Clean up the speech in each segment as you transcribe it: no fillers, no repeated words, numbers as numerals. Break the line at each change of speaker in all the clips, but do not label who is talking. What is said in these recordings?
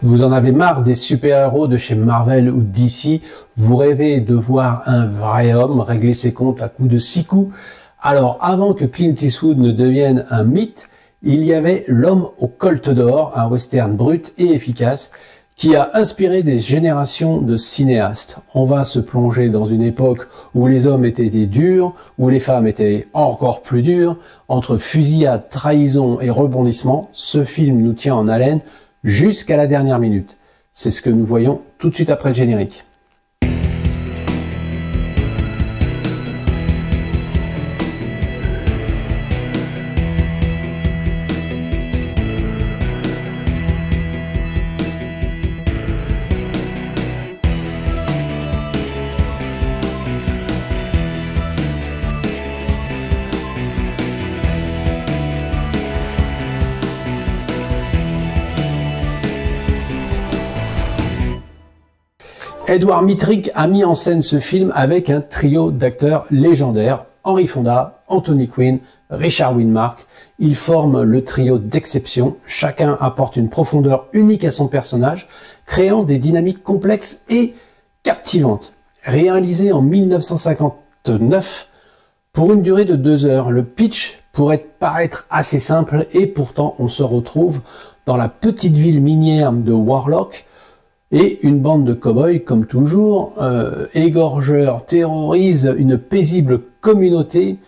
Vous en avez marre des super-héros de chez Marvel ou DC, vous rêvez de voir un vrai homme régler ses comptes à coups de 6 coups. Alors avant que Clint Eastwood ne devienne un mythe, il y avait L'homme au colt d'or, un western brut et efficace, qui a inspiré des générations de cinéastes. On va se plonger dans une époque où les hommes étaient des durs, où les femmes étaient encore plus dures. Entre fusillade, trahison et rebondissement, ce film nous tient en haleine jusqu'à la dernière minute. C'est ce que nous voyons tout de suite après le générique. Edward Mittrick a mis en scène ce film avec un trio d'acteurs légendaires, Henry Fonda, Anthony Quinn, Richard Widmark. Ils forment le trio d'exception, chacun apporte une profondeur unique à son personnage, créant des dynamiques complexes et captivantes. Réalisé en 1959, pour une durée de 2 heures, le pitch pourrait paraître assez simple et pourtant on se retrouve dans la petite ville minière de Warlock. Et une bande de cow-boys, comme toujours, égorgeurs, terrorisent une paisible communauté,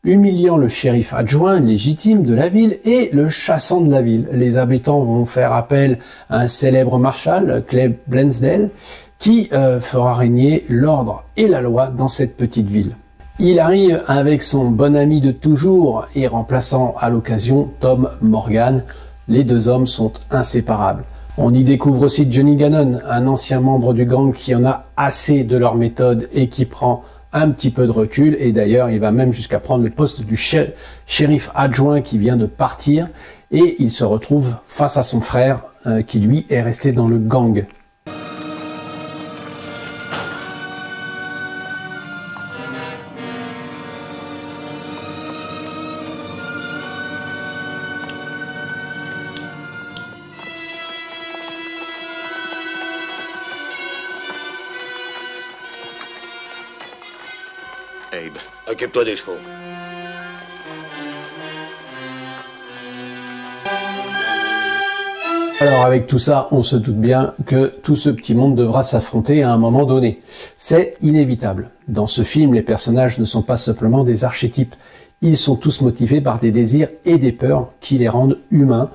humiliant le shérif adjoint légitime de la ville et le chassant de la ville. Les habitants vont faire appel à un célèbre marshal, Clay Blaisdell, qui fera régner l'ordre et la loi dans cette petite ville. Il arrive avec son bon ami de toujours et remplaçant à l'occasion Tom Morgan. Les deux hommes sont inséparables. On y découvre aussi Johnny Gannon, un ancien membre du gang qui en a assez de leur méthode et qui prend un petit peu de recul. Et d'ailleurs, il va même jusqu'à prendre le poste du shérif adjoint qui vient de partir. Et il se retrouve face à son frère qui lui est resté dans le gang.
Abe, occupe-toi des chevaux.
Alors avec tout ça, on se doute bien que tout ce petit monde devra s'affronter à un moment donné. C'est inévitable. Dans ce film, les personnages ne sont pas simplement des archétypes. Ils sont tous motivés par des désirs et des peurs qui les rendent humains,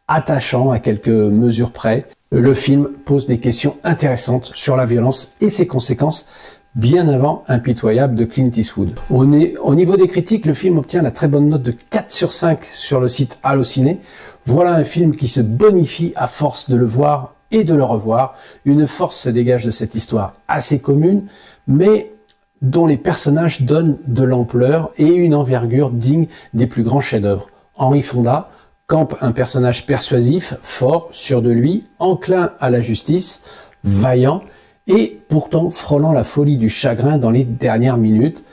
attachants à quelques mesures près. Le film pose des questions intéressantes sur la violence et ses conséquences, bien avant Impitoyable de Clint Eastwood. Au niveau des critiques, le film obtient la très bonne note de 4 sur 5 sur le site Allociné. Voilà un film qui se bonifie à force de le voir et de le revoir. Une force se dégage de cette histoire assez commune, mais dont les personnages donnent de l'ampleur et une envergure digne des plus grands chefs-d'œuvre. Henry Fonda campe un personnage persuasif, fort, sûr de lui, enclin à la justice, vaillant, et pourtant frôlant la folie du chagrin dans les dernières minutes.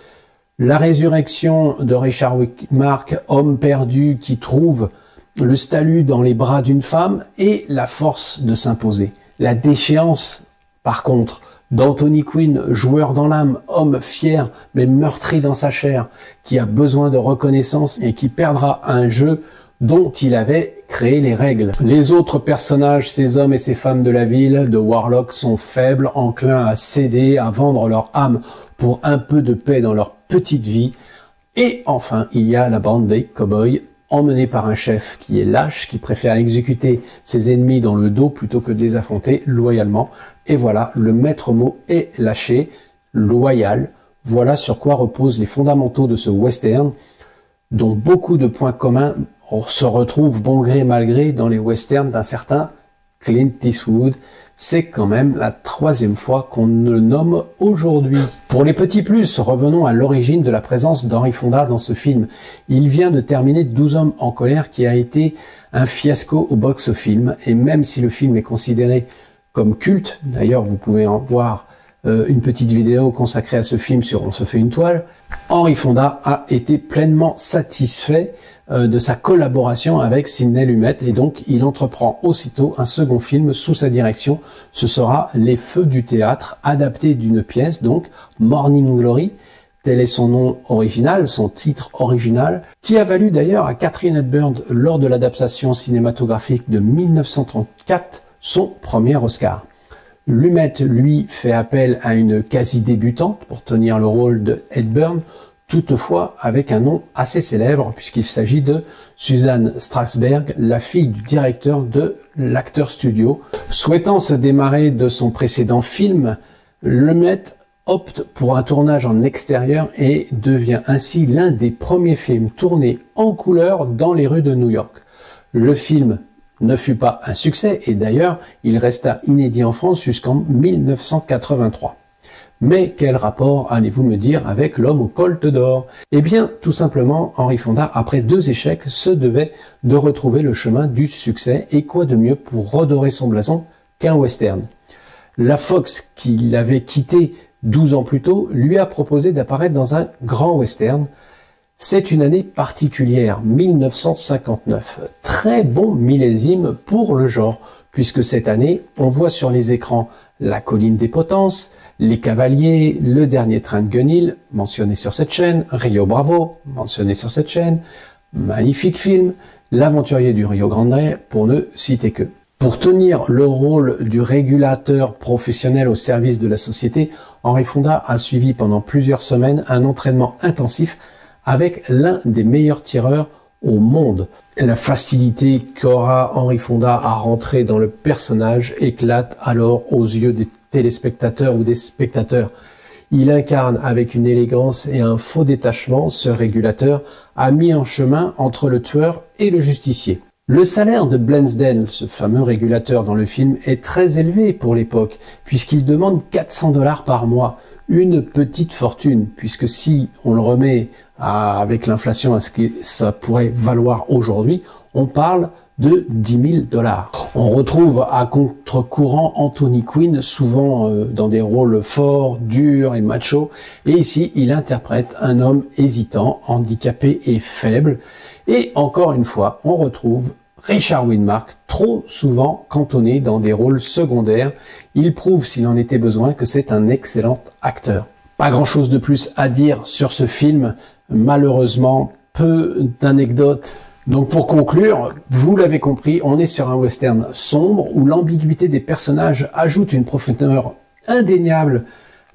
La résurrection de Richard Widmark, homme perdu qui trouve le statut dans les bras d'une femme et la force de s'imposer. La déchéance, par contre, d'Anthony Quinn, joueur dans l'âme, homme fier mais meurtri dans sa chair, qui a besoin de reconnaissance et qui perdra un jeu dont il avait créé les règles. Les autres personnages, ces hommes et ces femmes de la ville de Warlock, sont faibles, enclins à céder, à vendre leur âme pour un peu de paix dans leur petite vie. Et enfin, il y a la bande des cow-boys, emmenée par un chef qui est lâche, qui préfère exécuter ses ennemis dans le dos plutôt que de les affronter loyalement. Et voilà, le maître mot est lâché, loyal. Voilà sur quoi reposent les fondamentaux de ce western, dont beaucoup de points communs se retrouvent bon gré mal gré dans les westerns d'un certain Clint Eastwood. C'est quand même la 3e fois qu'on le nomme aujourd'hui. Pour les petits plus, revenons à l'origine de la présence d'Henry Fonda dans ce film. Il vient de terminer 12 hommes en colère qui a été un fiasco au box-office. Et même si le film est considéré comme culte, d'ailleurs vous pouvez en voir une petite vidéo consacrée à ce film sur On se fait une toile, Henry Fonda a été pleinement satisfait de sa collaboration avec Sidney Lumet et donc il entreprend aussitôt un second film sous sa direction. Ce sera Les Feux du théâtre, adapté d'une pièce, donc Morning Glory, tel est son nom original, son titre original, qui a valu d'ailleurs à Katharine Hepburn lors de l'adaptation cinématographique de 1934 son premier Oscar. Lumet, lui, fait appel à une quasi-débutante pour tenir le rôle de Hepburn, toutefois avec un nom assez célèbre puisqu'il s'agit de Susan Strasberg, la fille du directeur de l'Actors Studio. Souhaitant se démarrer de son précédent film, Lumet opte pour un tournage en extérieur et devient ainsi l'un des premiers films tournés en couleur dans les rues de New York. Le film ne fut pas un succès et d'ailleurs il resta inédit en France jusqu'en 1983. Mais quel rapport allez-vous me dire avec L'Homme au Colt d'or? Eh bien, tout simplement, Henry Fonda, après 2 échecs, se devait de retrouver le chemin du succès et quoi de mieux pour redorer son blason qu'un western. La Fox, qui l'avait quitté 12 ans plus tôt, lui a proposé d'apparaître dans un grand western. C'est une année particulière, 1959. Très bon millésime pour le genre, puisque cette année, on voit sur les écrans La Colline des Potences, Les Cavaliers, Le Dernier Train de Guenilles, mentionné sur cette chaîne, Rio Bravo, mentionné sur cette chaîne, magnifique film, L'Aventurier du Rio Grande, pour ne citer que. Pour tenir le rôle du régulateur professionnel au service de la société, Henry Fonda a suivi pendant plusieurs semaines un entraînement intensif avec l'un des meilleurs tireurs au monde. La facilité qu'aura Henry Fonda à rentrer dans le personnage éclate alors aux yeux des téléspectateurs ou des spectateurs. Il incarne avec une élégance et un faux détachement ce régulateur mis en chemin entre le tueur et le justicier. Le salaire de Blansden, ce fameux régulateur dans le film, est très élevé pour l'époque, puisqu'il demande 400 $ par mois. Une petite fortune, puisque si on le remet avec l'inflation à ce que ça pourrait valoir aujourd'hui, on parle de 10 000 $. On retrouve à contre-courant Anthony Quinn, souvent dans des rôles forts, durs et machos, et ici il interprète un homme hésitant, handicapé et faible. Et encore une fois, on retrouve Richard Widmark, trop souvent cantonné dans des rôles secondaires. Il prouve, s'il en était besoin, que c'est un excellent acteur. Pas grand-chose de plus à dire sur ce film. Malheureusement, peu d'anecdotes. Donc pour conclure, vous l'avez compris, on est sur un western sombre où l'ambiguïté des personnages ajoute une profondeur indéniable.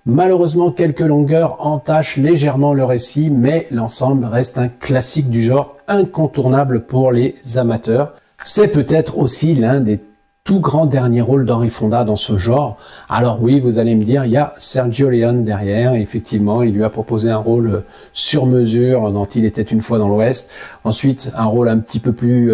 Malheureusement, quelques longueurs entachent légèrement le récit, mais l'ensemble reste un classique du genre incontournable pour les amateurs. C'est peut-être aussi l'un des tout grands derniers rôles d'Henry Fonda dans ce genre. Alors oui, vous allez me dire, il y a Sergio Leone derrière, et effectivement, il lui a proposé un rôle sur mesure dans Il était une fois dans l'Ouest. Ensuite, un rôle un petit peu plus,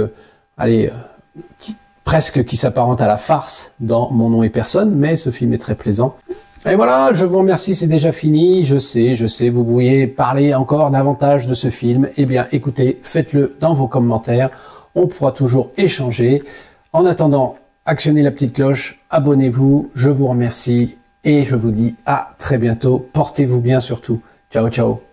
presque qui s'apparente à la farce dans Mon nom et personne, mais ce film est très plaisant. Et voilà, je vous remercie, c'est déjà fini. Je sais, vous pourriez parler encore davantage de ce film. Eh bien, écoutez, faites-le dans vos commentaires. On pourra toujours échanger. En attendant, actionnez la petite cloche, abonnez-vous. Je vous remercie et je vous dis à très bientôt. Portez-vous bien surtout. Ciao, ciao.